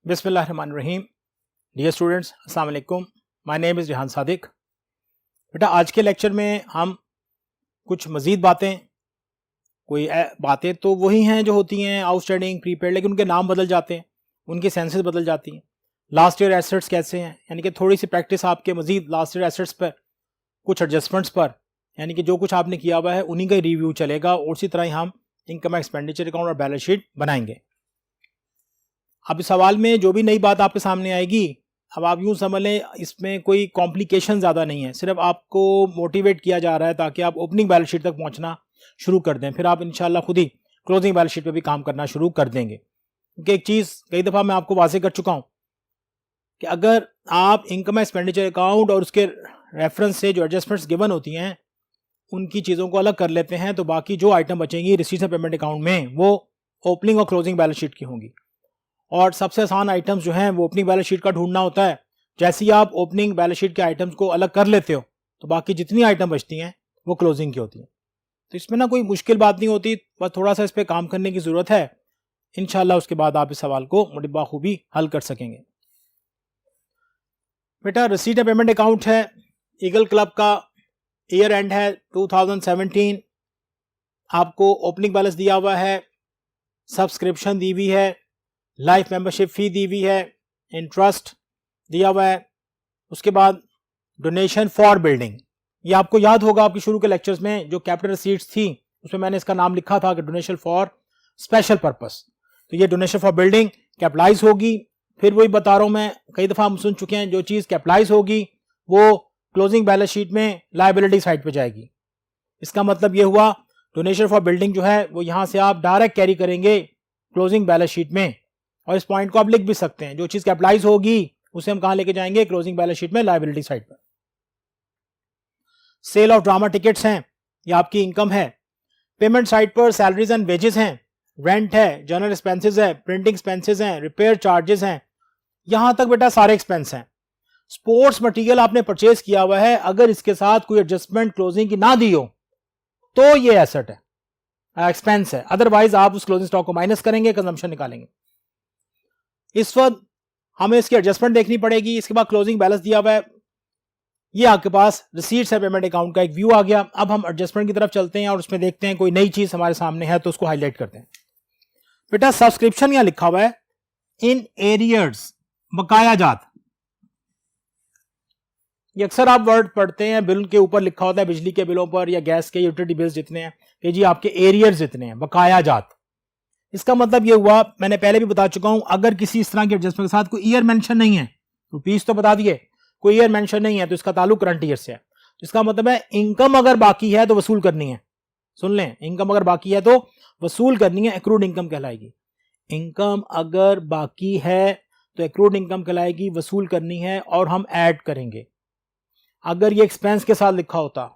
बिस्मिल्लाहिर्रहमानिर्रहीम। Dear students, अस्सलाम वालेकुम। My name is Rihan Sadiq. बेटा, आज के लेक्चर में हम कुछ मज़ीद बातें तो वही हैं जो होती हैं आउटस्टैंडिंग, प्रीपेड, लेकिन उनके नाम बदल जाते हैं, उनकी सेंसेस बदल जाती हैं। लास्ट ईयर एसेट्स कैसे हैं, यानी कि थोड़ी सी प्रैक्टिस आपके मज़ीद लास्ट ईयर एसेट्स पर, कुछ एडजस्टमेंट्स पर, यानी कि जो कुछ आपने किया हुआ है उन्हीं का रिव्यू चलेगा, और उसी तरह ही हम इनकम एक्सपेंडिचर अकाउंट और बैलेंस शीट बनाएंगे। अब इस सवाल में जो भी नई बात आपके सामने आएगी, अब आप यूँ समझ लें इसमें कोई कॉम्प्लिकेशन ज़्यादा नहीं है, सिर्फ आपको मोटिवेट किया जा रहा है ताकि आप ओपनिंग बैलेंस शीट तक पहुँचना शुरू कर दें, फिर आप इंशाल्लाह खुद ही क्लोजिंग बैलेंस शीट पे भी काम करना शुरू कर देंगे। क्योंकि एक चीज़ कई दफ़ा मैं आपको वाज़ेह कर चुका हूँ कि अगर आप इनकम एक्सपेंडिचर अकाउंट और उसके रेफरेंस से जो एडजस्टमेंट्स गिवन होती हैं उनकी चीज़ों को अलग कर लेते हैं, तो बाकी जो आइटम बचेंगी रिसीट्स एंड पेमेंट अकाउंट में वो ओपनिंग और क्लोजिंग बैलेंस शीट की होंगी। और सबसे आसान आइटम्स जो हैं वो ओपनिंग बैलेंस शीट का ढूंढना होता है। जैसे ही आप ओपनिंग बैलेंस शीट के आइटम्स को अलग कर लेते हो तो बाकी जितनी आइटम बचती हैं वो क्लोजिंग की होती हैं। तो इसमें ना कोई मुश्किल बात नहीं होती, बस थोड़ा सा इस पर काम करने की ज़रूरत है। इंशाल्लाह उसके बाद आप इस सवाल को बखूबी हल कर सकेंगे। बेटा, रिसीट एंड पेमेंट अकाउंट है, ईगल क्लब का ईयर एंड है 2017। आपको ओपनिंग बैलेंस दिया हुआ है, सब्सक्रिप्शन दी हुई है, लाइफ मेंबरशिप फी दी हुई है, इंटरेस्ट दिया हुआ है, उसके बाद डोनेशन फॉर बिल्डिंग। ये आपको याद होगा आपके शुरू के लेक्चर्स में जो कैपिटल रिसीट्स थी उसमें मैंने इसका नाम लिखा था कि डोनेशन फॉर स्पेशल पर्पस। तो ये डोनेशन फॉर बिल्डिंग कैपिटलाइज होगी। फिर वही बता रहा हूं, मैं कई दफ़ा हम सुन चुके हैं, जो चीज़ कैपिटलाइज होगी वो क्लोजिंग बैलेंस शीट में लायबिलिटी साइड पे जाएगी। इसका मतलब ये हुआ डोनेशन फॉर बिल्डिंग जो है वो यहाँ से आप डायरेक्ट कैरी करेंगे क्लोजिंग बैलेंस शीट में, और इस पॉइंट को आप लिख भी सकते हैं। जो चीज़ कैपिटलाइज होगी उसे हम कहाँ लेके जाएंगे, क्लोजिंग बैलेंस शीट में लायबिलिटी साइड पर। सेल ऑफ ड्रामा टिकट्स हैं, ये आपकी इनकम है। पेमेंट साइड पर सैलरीज एंड वेजेस हैं, रेंट है, जनरल एक्सपेंसेस है, प्रिंटिंग एक्सपेंसेस हैं, रिपेयर चार्जेस हैं, यहां तक बेटा सारे एक्सपेंस हैं। स्पोर्ट्स मटेरियल आपने परचेज किया हुआ है, अगर इसके साथ कोई एडजस्टमेंट क्लोजिंग की ना दी हो तो ये एसेट है, एक्सपेंस है, अदरवाइज आप उस क्लोजिंग स्टॉक को माइनस करेंगे, कंजम्पशन निकालेंगे। इस वक्त हमें इसकी एडजस्टमेंट देखनी पड़ेगी। इसके बाद क्लोजिंग बैलेंस दिया हुआ है, ये आपके पास रिसीट्स है पेमेंट अकाउंट का एक व्यू आ गया। अब हम एडजस्टमेंट की तरफ चलते हैं और उसमें देखते हैं कोई नई चीज हमारे सामने है तो उसको हाईलाइट करते हैं। बेटा, सब्सक्रिप्शन यहां लिखा हुआ है इन एरियर्स, बकाया जात। ये अक्सर आप वर्ड पढ़ते हैं, बिल के ऊपर लिखा होता है, बिजली के बिलों पर या गैस के यूटिलिटी बिल्स जितने हैं कि जी आपके एरियर्स जितने हैं, बकाया जात। इसका मतलब ये हुआ, मैंने पहले भी बता चुका हूं, अगर किसी इस तरह के एडजस्टमेंट के साथ कोई ईयर मेंशन नहीं है, रुपीस तो बता दिए, कोई ईयर मेंशन नहीं है तो इसका ताल्लुक करंट ईयर से है। इसका मतलब है इनकम अगर बाकी है तो वसूल करनी है। सुन लें, इनकम अगर बाकी है तो वसूल करनी है, एक्रूड इनकम कहलाएगी। इनकम अगर बाकी है तो एक्रूड इनकम कहलाएगी, वसूल करनी है और हम ऐड करेंगे। अगर ये एक्सपेंस के साथ लिखा होता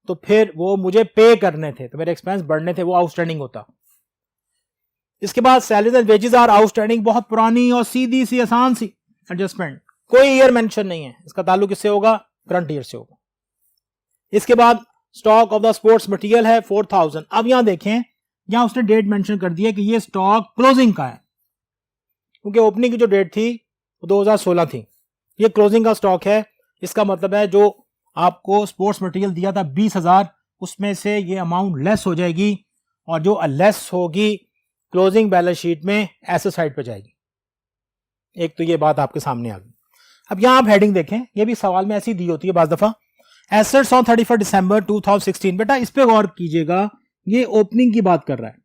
तो फिर वो मुझे पे करने थे तो मेरे एक्सपेंस बढ़ने थे, वो आउटस्टैंडिंग होता। इसके बाद salaries and wages are outstanding, बहुत पुरानी और सीधी सी आसान सी एडजस्टमेंट, कोई ईयर मेंशन नहीं है, इसका ताल्लुक किससे होगा, करंट ईयर से होगा। इसके बाद stock of the sports material है 4000। अब यहां देखें, यहां उसने डेट मेंशन कर दी है कि ये स्टॉक क्लोजिंग का है, क्योंकि ओपनिंग की जो डेट थी वो 2016 थी, ये क्लोजिंग का स्टॉक है। इसका मतलब है जो आपको स्पोर्ट्स मटेरियल दिया था 20,000, उसमें से ये अमाउंट लेस हो जाएगी और जो लेस होगी क्लोजिंग बैलेंस शीट में एसेट साइड पे जाएगी। एक तो ये बात आपके सामने आ गई। अब यहां आप हेडिंग देखें, ये भी सवाल में ऐसी दी होती है बाज दफा, एसेट्स ऑन 31 दिसंबर 2016। बेटा, इस पे गौर कीजिएगा, ये ओपनिंग की बात कर रहा है,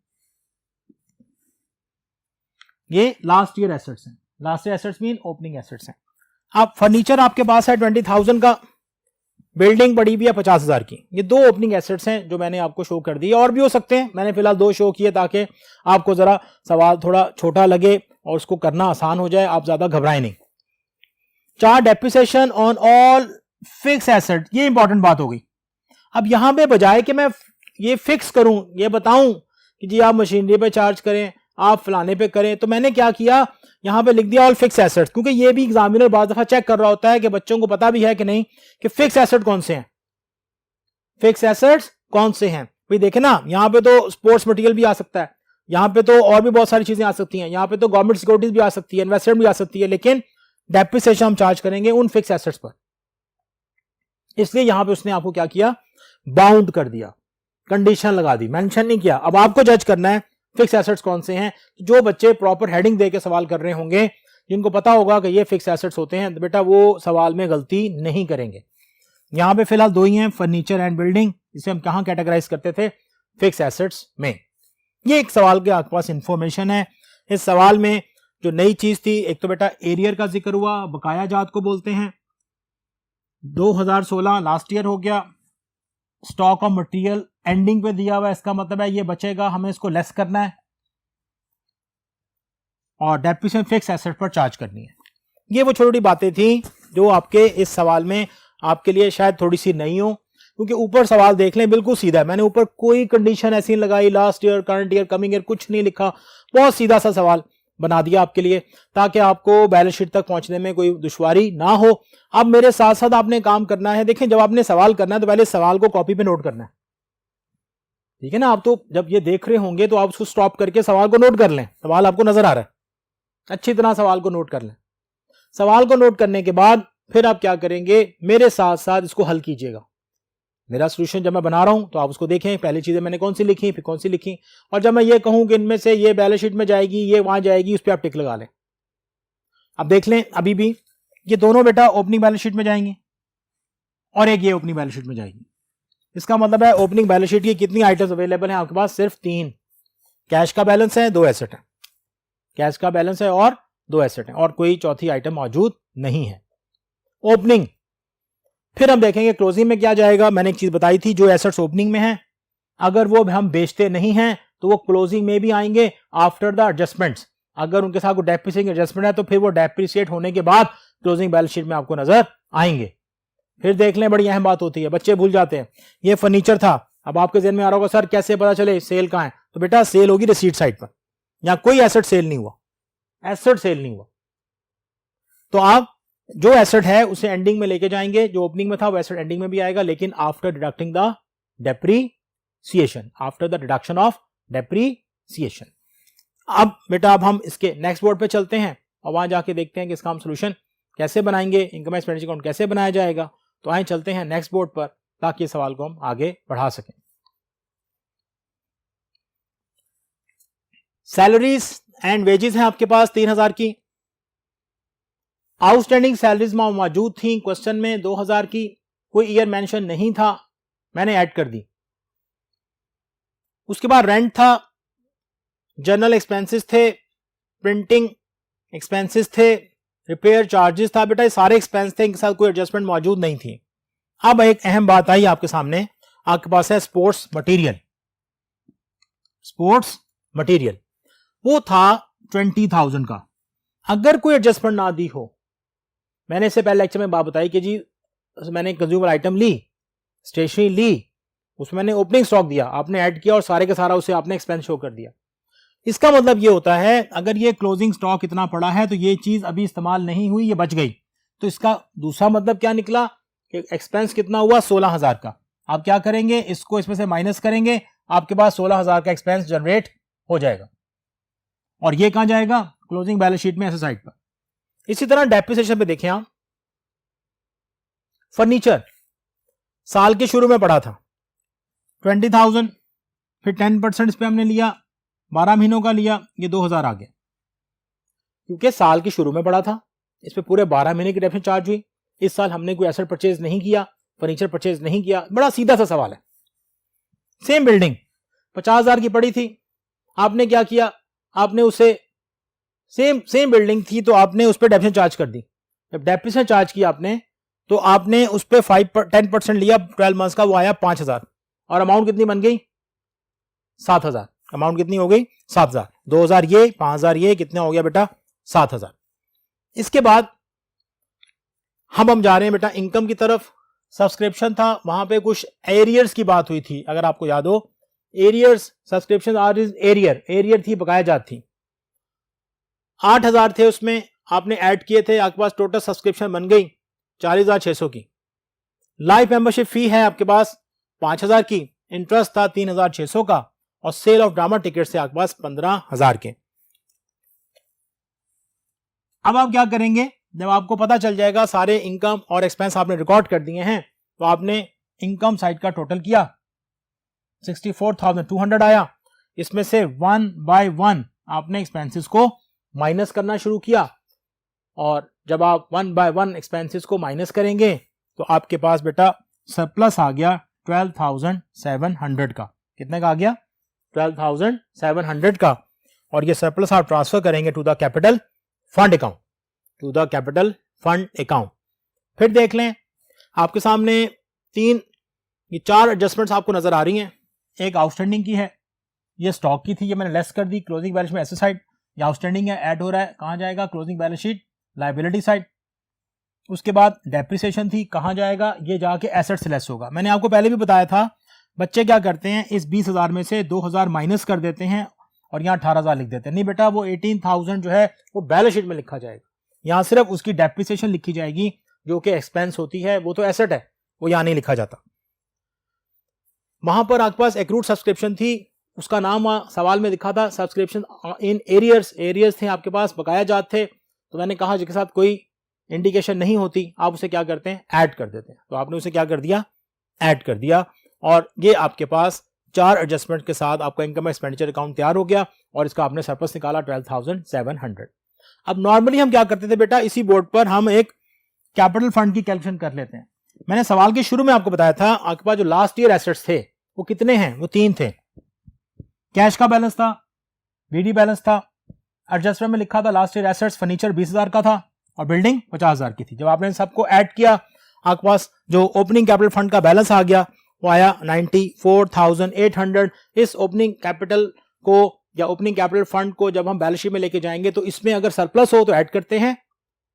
ये लास्ट ईयर एसेट्स हैं। Last year assets mean opening assets हैं। आप फर्नीचर आपके पास है 20,000 का, बिल्डिंग पड़ी हुई है 50,000 की, ये दो ओपनिंग एसेट्स हैं जो मैंने आपको शो कर दी। और भी हो सकते हैं, मैंने फिलहाल दो शो किए ताकि आपको जरा सवाल थोड़ा छोटा लगे और उसको करना आसान हो जाए, आप ज्यादा घबराएं नहीं। 4 depreciation on all fix asset, ये इंपॉर्टेंट बात हो गई। अब यहां पे बजाय कि मैं ये फिक्स करूं, ये बताऊं कि जी आप मशीनरी पे चार्ज करें, आप फलाने पे करें, तो मैंने क्या किया, यहां पे लिख दिया ऑल फिक्स एसेट्स, क्योंकि ये भी एग्जामिनर बार दफा चेक कर रहा होता है कि बच्चों को पता भी है कि नहीं कि फिक्स एसेट कौन से हैं, फिक्स एसेट्स कौन से हैं। भाई देखे ना, यहां पे तो स्पोर्ट्स मटेरियल भी आ सकता है, यहाँ पे तो और भी बहुत सारी चीजें आ सकती हैं, यहाँ पे तो गवर्नमेंट सिक्योरिटीज भी आ सकती है, इन्वेस्टमेंट भी आ सकती है, लेकिन डेप्रिसिएशन हम चार्ज करेंगे उन फिक्स एसेट्स पर। इसलिए यहां पे उसने आपको क्या किया, बाउंड कर दिया, कंडीशन लगा दी, मेंशन नहीं किया। अब आपको जज करना है फिक्स एसेट्स कौन से हैं। जो बच्चे प्रॉपर हेडिंग देके सवाल कर रहे होंगे, जिनको पता होगा कि ये फिक्स एसेट्स होते हैं, तो बेटा वो सवाल में गलती नहीं करेंगे। यहां पे फिलहाल दो ही हैं, फर्नीचर एंड बिल्डिंग, जिसे हम कहां कैटेगराइज करते थे, फिक्स एसेट्स में। ये एक सवाल के आपके पास इंफॉर्मेशन है। इस सवाल में जो नई चीज थी, एक तो बेटा एरियर का जिक्र हुआ, बकाया जात को बोलते हैं। 2016 लास्ट ईयर हो गया। स्टॉक ऑफ मटेरियल एंडिंग पे दिया हुआ है, इसका मतलब है ये बचेगा, हमें इसको लेस करना है और डेप्रिसिएशन फिक्स एसेट पर चार्ज करनी है। ये वो छोटी छोटी बातें थी जो आपके इस सवाल में आपके लिए शायद थोड़ी सी नई हो, क्योंकि ऊपर सवाल देख लें बिल्कुल सीधा है। मैंने ऊपर कोई कंडीशन ऐसी नहीं लगाई, last year, current year, coming year, कुछ नहीं लिखा। बहुत सीधा सा सवाल बना दिया आपके लिए, ताकि आपको बैलेंस शीट तक पहुंचने में कोई दुश्वारी ना हो। अब मेरे साथ साथ आपने काम करना है। देखें, जब आपने सवाल करना है तो पहले सवाल को कॉपी पे नोट करना है, ठीक है ना। आप तो जब ये देख रहे होंगे तो आप उसको स्टॉप करके सवाल को नोट कर लें। सवाल आपको नजर आ रहा है, अच्छी तरह सवाल को नोट कर लें। सवाल को नोट करने के बाद फिर आप क्या करेंगे, मेरे साथ साथ इसको हल कीजिएगा। मेरा सोल्यूशन जब मैं बना रहा हूं तो आप उसको देखें, पहली चीजें मैंने कौन सी लिखी, फिर कौन सी लिखी, और जब मैं ये कहूं कि इनमें से ये बैलेंस शीट में जाएगी, ये वहां जाएगी, उस पर आप टिक लगा लें। अब देख लें, अभी भी ये दोनों बेटा ओपनिंग बैलेंस शीट में जाएंगे और एक ये ओपनिंग बैलेंस शीट में जाएगी। इसका मतलब है ओपनिंग बैलेंस शीट की कितनी आइटम्स अवेलेबल हैं आपके पास, सिर्फ 3। कैश का बैलेंस है, 2 एसेट है। कैश का बैलेंस है और 2 एसेट है, और कोई चौथी आइटम मौजूद नहीं है। ओपनिंग, फिर हम देखेंगे क्लोजिंग में क्या जाएगा। मैंने एक चीज बताई थी, जो एसेट्स ओपनिंग में हैं अगर वो हम बेचते नहीं हैं तो वो क्लोजिंग में भी आएंगे आफ्टर द एडजस्टमेंट्स। अगर उनके साथ कोई डेप्रिसिएशन एडजस्टमेंट है तो फिर वो डेप्रिसिएट होने के बाद क्लोजिंग बैलेंस शीट में आपको नजर आएंगे। फिर देख लें, बड़ी अहम बात होती है, बच्चे भूल जाते हैं। ये फर्नीचर था, अब आपके ज़हन में आ रहा होगा सर कैसे पता चले सेल कहां है, तो बेटा सेल होगी रिसीट साइड पर। यहां कोई एसेट सेल नहीं हुआ, एसेट सेल नहीं हुआ। तो आप जो एसेट है उसे एंडिंग में लेके जाएंगे, जो ओपनिंग में था वो एसेट एंडिंग में भी आएगा, लेकिन after deducting the depreciation, after the deduction of depreciation. अब बेटा अब हम इसके नेक्स्ट बोर्ड पे चलते हैं और वहां जाके देखते हैं कि इसका हम सोल्यूशन कैसे बनाएंगे, इनकम एक्सपेंडिचर अकाउंट कैसे बनाया जाएगा। तो आए चलते हैं नेक्स्ट बोर्ड पर, ताकि इस सवाल को हम आगे बढ़ा सकें। सैलरीज एंड वेजेस हैं आपके पास 3000 की। आउटस्टैंडिंग सैलरीज मौजूद थी क्वेश्चन में 2000 की, कोई ईयर मेंशन नहीं था, मैंने ऐड कर दी। उसके बाद रेंट था, जनरल एक्सपेंसेस थे, प्रिंटिंग एक्सपेंसेस थे, रिपेयर चार्जेस था। बेटा ये सारे एक्सपेंस थे, इनके साथ कोई एडजस्टमेंट मौजूद नहीं थी। अब एक अहम बात आई आपके सामने, आपके पास है स्पोर्ट्स मटेरियल। स्पोर्ट्स मटेरियल वो था 20,000 का। अगर कोई एडजस्टमेंट ना दी हो, मैंने इससे पहले लेक्चर में बात बताई कि जी मैंने कंज्यूमर आइटम ली, स्टेशनरी ली, उसमें मैंने ओपनिंग स्टॉक दिया, आपने ऐड किया और सारे का सारा उसे आपने एक्सपेंस शो कर दिया। इसका मतलब ये होता है अगर ये क्लोजिंग स्टॉक इतना पड़ा है तो ये चीज अभी इस्तेमाल नहीं हुई, ये बच गई, तो इसका दूसरा मतलब क्या निकला कि एक्सपेंस कितना हुआ 16,000 का। आप क्या करेंगे, इसको इसमें से माइनस करेंगे, आपके पास 16,000 का एक्सपेंस जनरेट हो जाएगा और ये कहां जाएगा, क्लोजिंग बैलेंस शीट में ऐसे साइड पर। इसी तरह डेप्रिसिएशन पे देखें आप, फर्नीचर साल के शुरू में पड़ा था 20,000, फिर 10% इस पे हमने लिया, 12 महीनों का लिया, ये 2,000 आ गया, क्योंकि साल के शुरू में पड़ा था, इस पे पूरे 12 महीने की डेप्रिसिएशन चार्ज हुई। इस साल हमने कोई एसेट परचेज नहीं किया, फर्नीचर परचेज नहीं किया, बड़ा सीधा सा सवाल है। सेम बिल्डिंग 50,000 की पड़ी थी, आपने क्या किया, आपने उसे सेम बिल्डिंग थी तो आपने उस पर डेप्रिसिएशन चार्ज कर दी। जब डेप्रिसिएशन चार्ज किया आपने तो आपने उस पर 10% लिया 12 मंथ्स का, वो आया 5,000 और अमाउंट कितनी बन गई 7,000। अमाउंट कितनी हो गई 7,000, 2,000 ये, 5,000 ये, कितना हो गया बेटा 7,000। इसके बाद हम जा रहे हैं बेटा इनकम की तरफ। सब्सक्रिप्शन था, वहां पे कुछ एरियर्स की बात हुई थी, अगर आपको याद हो, arrears subscription are is arrear थी, बकाया जात थी। 8,000 थे, उसमें आपने ऐड किए थे, आपके पास टोटल सब्सक्रिप्शन बन गई 40,600 की। लाइफ मेंबरशिप फी है आपके पास 5,000 की, इंटरेस्ट था 3,600 का, और सेल ऑफ ड्रामा टिकट से आपके पास 15,000 के। अब आप क्या करेंगे, जब आपको पता चल जाएगा सारे इनकम और एक्सपेंस आपने रिकॉर्ड कर दिए हैं, तो आपने इनकम साइड का टोटल किया, 64,200 आया। इसमें से 1 बाय 1 आपने एक्सपेंसेस को माइनस करना शुरू किया, और जब आप 1 बाय 1 एक्सपेंसेस को माइनस करेंगे तो आपके पास बेटा सरप्लस आ गया 12,700 का। कितने का आ गया? 12,700 का। और ये सरप्लस आप ट्रांसफर करेंगे to the capital fund account, to the capital fund account. फिर देख लें, आपके सामने 4 एडजस्टमेंट्स आपको नजर आ रही हैं। एक आउटस्टैंडिंग की है, ये स्टॉक की थी, ये मैंने लेस कर दी क्लोजिंग बैलेंस में एसेट साइड। ये आउटस्टैंडिंग है, ऐड हो रहा है, कहां जाएगा? Closing balance sheet liability side. उसके बाद डेप्रिसिएशन थी, कहां जाएगा? ये जाके एसेट से लेस होगा। मैंने आपको पहले भी बताया था, बच्चे क्या करते हैं, इस 20,000 में से 2,000 माइनस कर देते हैं और यहाँ 18,000 लिख देते हैं। नहीं बेटा, वो 18,000 जो है वो बैलेंस शीट में लिखा जाएगा, यहाँ सिर्फ उसकी डेप्रिसिएशन लिखी जाएगी जो कि एक्सपेंस होती है, वो तो एसेट है, वो यहाँ नहीं लिखा जाता। वहां पर आपके पास एक्रूड सब्सक्रिप्शन थी, उसका नाम सवाल में लिखा था सब्सक्रिप्शन इन एरियर्स। एरियर्स थे आपके पास, बकाया जात थे, तो मैंने कहा जिसके साथ कोई इंडिकेशन नहीं होती आप उसे क्या करते हैं? ऐड कर देते हैं। तो आपने उसे क्या कर दिया? ऐड कर दिया। और ये आपके पास 4 एडजस्टमेंट के साथ आपका इनकम एक्सपेंडिचर अकाउंट तैयार हो गया और इसका आपने सरप्लस निकाला 12,700। अब नॉर्मली हम क्या करते थे बेटा, इसी बोर्ड पर हम एक कैपिटल फंड की कैलकुलेशन कर लेते हैं। मैंने सवाल के शुरू में आपको बताया था, आपके पास जो लास्ट ईयर एसेट्स थे वो कितने हैं? वो 3 थे। कैश का बैलेंस था, बीडी बैलेंस था, एडजस्टमेंट में लिखा था लास्ट ईयर एसेट्स फर्नीचर 20,000 का था और बिल्डिंग 50,000 की थी। जब आपने सबको ऐड किया, आपके पास जो ओपनिंग कैपिटल फंड का बैलेंस आ गया वो आया 94,800। इस ओपनिंग कैपिटल को या ओपनिंग कैपिटल फंड को जब हम बैलेंस शीट में लेके जाएंगे तो इसमें अगर सरप्लस हो तो ऐड करते हैं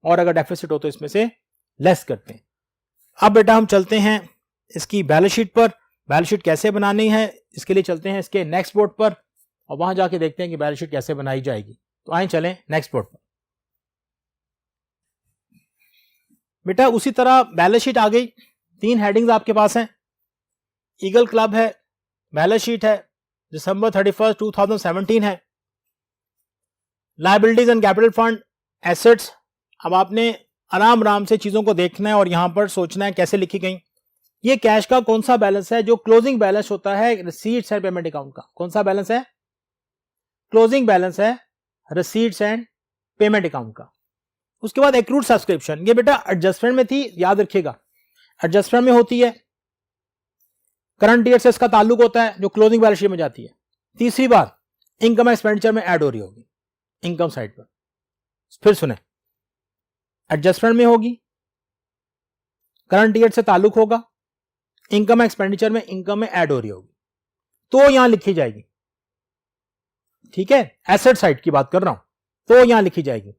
और अगर डेफिसिट हो तो इसमें से लेस करते हैं। अब बेटा हम चलते हैं इसकी बैलेंस शीट पर। बैलेंस शीट कैसे बनानी है इसके लिए चलते हैं इसके नेक्स्ट बोर्ड पर और वहां जाके देखते हैं कि बैलेंस शीट कैसे बनाई जाएगी। तो आए चलें नेक्स्ट बोर्ड पर। बेटा उसी तरह बैलेंस शीट आ गई, 3 हेडिंग्स आपके पास हैं। ईगल क्लब है, बैलेंस शीट है, दिसंबर 31, 2017 है, liabilities and capital fund, assets. अब आपने आराम से चीजों को देखना है और यहां पर सोचना है कैसे लिखी गई। ये कैश का कौन सा बैलेंस है? जो क्लोजिंग बैलेंस होता है रिसीट्स एंड पेमेंट अकाउंट का। कौन सा बैलेंस है? क्लोजिंग बैलेंस है रिसीट्स एंड पेमेंट अकाउंट का। उसके बाद एक्रूड सब्सक्रिप्शन, ये बेटा एडजस्टमेंट में थी, याद रखिएगा एडजस्टमेंट में होती है, करंट ईयर से इसका ताल्लुक होता है जो क्लोजिंग बैलेंस शीट में जाती है। तीसरी बात इनकम एक्सपेंडिचर में ऐड हो रही होगी इनकम साइड पर। फिर सुने, एडजस्टमेंट में होगी, करंट ईयर से ताल्लुक होगा, इनकम एक्सपेंडिचर में इनकम में ऐड हो रही होगी तो यहां लिखी जाएगी। ठीक है, एसेट साइड की बात कर रहा हूं तो यहां लिखी जाएगी।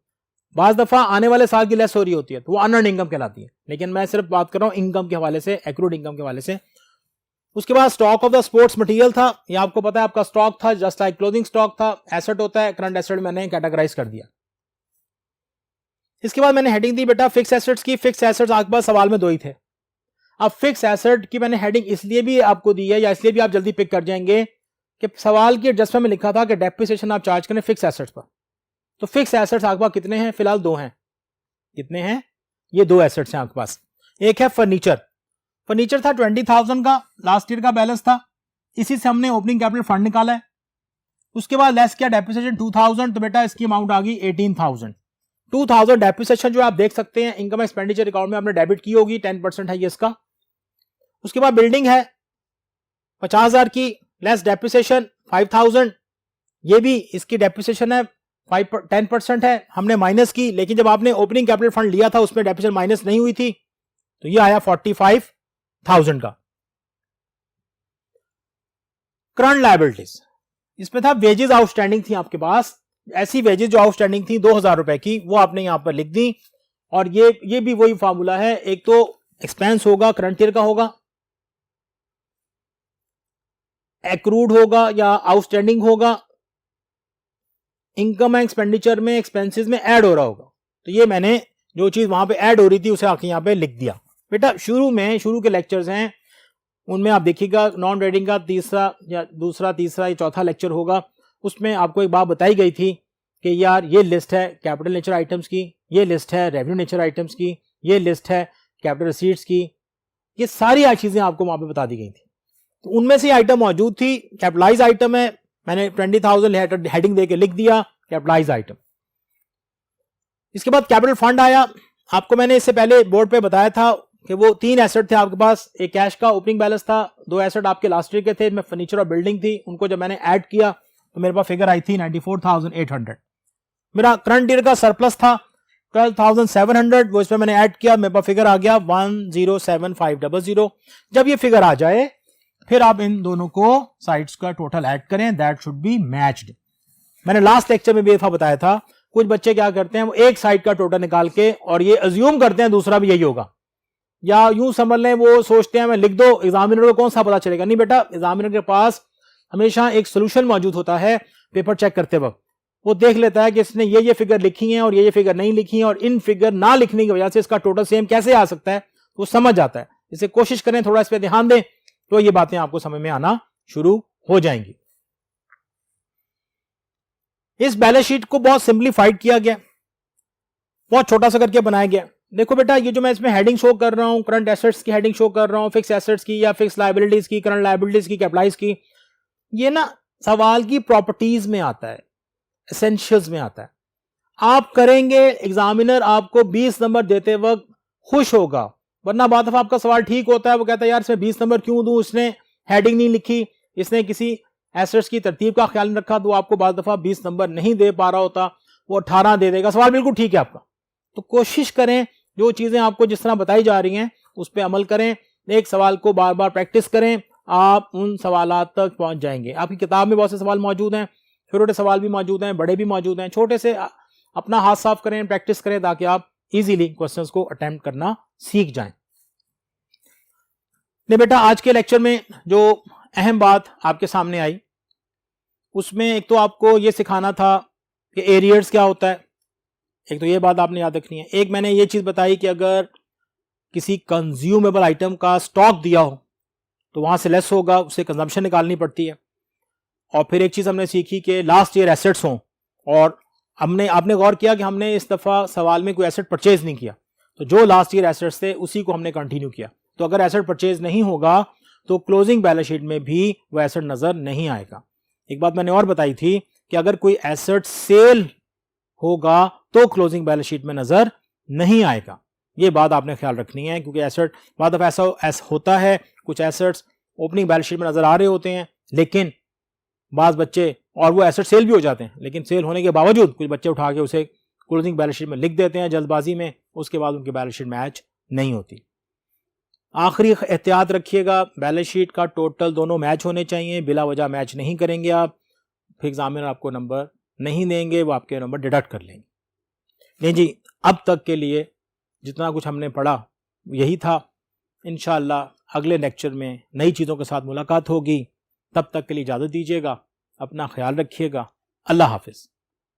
बाज दफा आने वाले साल की लेस हो रही होती है तो वो अनअर्न्ड इनकम कहलाती है, लेकिन मैं सिर्फ बात कर रहा हूं इनकम के हवाले से, एक्रूड इनकम के हवाले से। उसके बाद stock of the sports material था, ये आपको पता है आपका स्टॉक था, जस्ट लाइक क्लोजिंग स्टॉक था, एसेट होता है, करंट एसेट मैंने कैटेगराइज कर दिया। इसके बाद मैंने हेडिंग दी बेटा फिक्स एसेट्स की। फिक्स एसेट्स आपके पास सवाल में 2 ही थे। अब फिक्स एसेट की मैंने हेडिंग इसलिए भी आपको दी है या इसलिए भी आप जल्दी पिक कर जाएंगे कि सवाल की एडजस्टमेंट में लिखा था कि डेप्रिसिएशन आप चार्ज करें फिक्स एसेट्स पर। तो फिक्स एसेट्स आपके पास कितने हैं? फिलहाल 2 हैं। कितने हैं? ये 2 एसेट्स हैं आपके पास। एक है फर्नीचर, फर्नीचर था 20,000 का, लास्ट ईयर का बैलेंस था, इसी से हमने ओपनिंग कैपिटल फंड निकाला है। उसके बाद लेस किया डेप्रिसिएशन 2,000, तो बेटा इसकी अमाउंट आ गई 18,000। 2,000 डेप्रिसिएशन जो आप देख सकते हैं इनकम एक्सपेंडिचर अकाउंट में आपने डेबिट की होगी, 10% है ये इसका। उसके बाद बिल्डिंग है 50,000 की, लेस डेप्रिसिएशन 5,000, ये भी इसकी डेप्रिसिएशन है 10% है, हमने माइनस की, लेकिन जब आपने ओपनिंग कैपिटल फंड लिया था उसमें डेप्रिसिएशन माइनस नहीं हुई थी तो ये आया 45,000 का। करंट लायबिलिटीज, इसमें था वेजेस आउटस्टैंडिंग थी आपके पास, ऐसी वेजेस जो आउटस्टैंडिंग थी 2,000 रुपए की, वो आपने यहां पर लिख दी। और ये भी वही फार्मूला है, एक तो एक्सपेंस होगा करंट ईयर का होगा, एक्रूड होगा या आउटस्टैंडिंग होगा, इनकम एक्सपेंडिचर में एक्सपेंसेस में ऐड हो रहा होगा। तो ये मैंने जो चीज वहां पे ऐड हो रही थी उसे आके यहां पे लिख दिया। बेटा शुरू के लेक्चर्स हैं उनमें आप देखिएगा नॉन ट्रेडिंग का दूसरा तीसरा या चौथा लेक्चर होगा, उसमें आपको एक बात बताई गई थी कि यार ये लिस्ट है कैपिटल नेचर आइटम्स की, ये लिस्ट है रेवेन्यू नेचर आइटम्स की, ये लिस्ट है कैपिटल रिसीट्स की, ये सारी चीजें आपको वहां पे बता दी गई थी। तो उनमें से आइटम मौजूद थी, कैपिटलाइज आइटम है, मैंने 20,000 हेडिंग देके लिख दिया कैपिटलाइज आइटम। इसके बाद कैपिटल फंड आया। आपको मैंने इससे पहले बोर्ड पे बताया था कि वो 3 एसेट थे आपके पास, एक कैश का ओपनिंग बैलेंस था, 2 एसेट आपके लास्ट ईयर के थे, में फर्नीचर और बिल्डिंग थी। उनको जब मैंने ऐड किया तो मेरे पास फिगर आई थी 94,800। मेरा करंट ईयर का सरप्लस था 12,700, वो इसमें मैंने ऐड किया, मेरे पास फिगर आ गया 107,500। जब ये फिगर आ जाए फिर आप इन दोनों को साइड्स का टोटल ऐड करें, दैट शुड बी मैच्ड। मैंने लास्ट लेक्चर में भी ये बताया था, कुछ बच्चे क्या करते हैं, वो एक साइड का टोटल निकाल के और ये अज्यूम करते हैं दूसरा भी यही होगा, या यूं समझ लें वो सोचते हैं मैं लिख दो, एग्जामिनर को कौन सा पता चलेगा। नहीं बेटा, एग्जामिनर के पास हमेशा एक सोल्यूशन मौजूद होता है पेपर चेक करते वक्त। वो देख लेता है कि इसने ये फिगर लिखी है और ये फिगर नहीं लिखी है, और इन फिगर ना लिखने की वजह से इसका टोटल सेम कैसे आ सकता है वो समझ जाता है। इसे कोशिश करें, थोड़ा इस पर ध्यान दें तो ये बातें आपको समझ में आना शुरू हो जाएंगी। इस बैलेंस शीट को बहुत सिंप्लीफाइड किया गया, बहुत छोटा सा करके बनाया गया। देखो बेटा, ये जो मैं इसमें हेडिंग शो कर रहा हूं, करंट एसेट्स की हेडिंग शो कर रहा हूं, फिक्स एसेट्स की या फिक्स लायबिलिटीज की, करंट लायबिलिटीज की, कैपिटलाइज की, ये ना सवाल की प्रॉपर्टीज में आता है, एसेंशियल्स में आता है। आप करेंगे, एग्जामिनर आपको 20 नंबर देते वक्त खुश होगा, वरना बहुत दफा आपका सवाल ठीक होता है, वो कहता है यार इसमें 20 नंबर क्यों दूं, इसने हेडिंग नहीं लिखी, इसने किसी एसेट्स की तरतीब का ख्याल नहीं रखा, तो आपको बहुत दफा 20 नंबर नहीं दे पा रहा होता, वो 18 दे देगा। सवाल बिल्कुल ठीक है आपका। तो कोशिश करें जो चीजें आपको जिस तरह बताई जा रही हैं उस पर अमल करें, एक सवाल को बार बार प्रैक्टिस करें, आप उन सवालात तक पहुंच जाएंगे। आपकी किताब में बहुत से सवाल मौजूद हैं, छोटे सवाल भी मौजूद हैं, बड़े भी मौजूद हैं। छोटे से अपना हाथ साफ करें, प्रैक्टिस करें, ताकि आप इजीली क्वेश्चंस को अटेम्प्ट करना सीख जाएं। नहीं बेटा, आज के लेक्चर में जो अहम बात आपके सामने आई, उसमें एक तो आपको ये सिखाना था कि एरियर्स क्या होता है, एक तो ये बात आपने याद रखनी है। एक मैंने ये चीज बताई कि अगर किसी कंज्यूमेबल आइटम का स्टॉक दिया हो तो वहां से लेस होगा, उसे कंजम्पशन निकालनी पड़ती है। और फिर एक चीज हमने सीखी कि लास्ट ईयर एसेट्स हों, और आपने गौर किया कि हमने इस दफा सवाल में कोई एसेट परचेज नहीं किया, तो जो लास्ट ईयर एसेट्स थे उसी को हमने कंटिन्यू किया। तो अगर एसेट परचेज नहीं होगा तो क्लोजिंग बैलेंस शीट में भी वो एसेट नजर नहीं आएगा। एक बात मैंने और बताई थी कि अगर कोई एसेट सेल होगा तो क्लोजिंग बैलेंस शीट में नजर नहीं आएगा। ये बात आपने ख्याल रखनी है, क्योंकि एसेट बाद ऐसा होता है, कुछ एसेट्स ओपनिंग बैलेंस शीट में नजर आ रहे होते हैं, लेकिन बाज बच्चे, और वो एसेट सेल भी हो जाते हैं, लेकिन सेल होने के बावजूद कुछ बच्चे उठा के उसे क्लोजिंग बैलेंस शीट में लिख देते हैं जल्दबाजी में, उसके बाद उनकी बैलेंस शीट मैच नहीं होती। आखिरी एहतियात रखिएगा, बैलेंस शीट का टोटल दोनों मैच होने चाहिए, बिला वजह मैच नहीं करेंगे आप, फिर एग्जामिनर आपको नंबर नहीं देंगे, वो आपके नंबर डिडक्ट कर लेंगे। नहीं जी, अब तक के लिए जितना कुछ हमने पढ़ा यही था। इंशाअल्लाह अगले लेक्चर में नई चीज़ों के साथ मुलाकात होगी। तब तक के लिए इजाज़त दीजिएगा, अपना ख्याल रखिएगा। अल्लाह हाफिज़।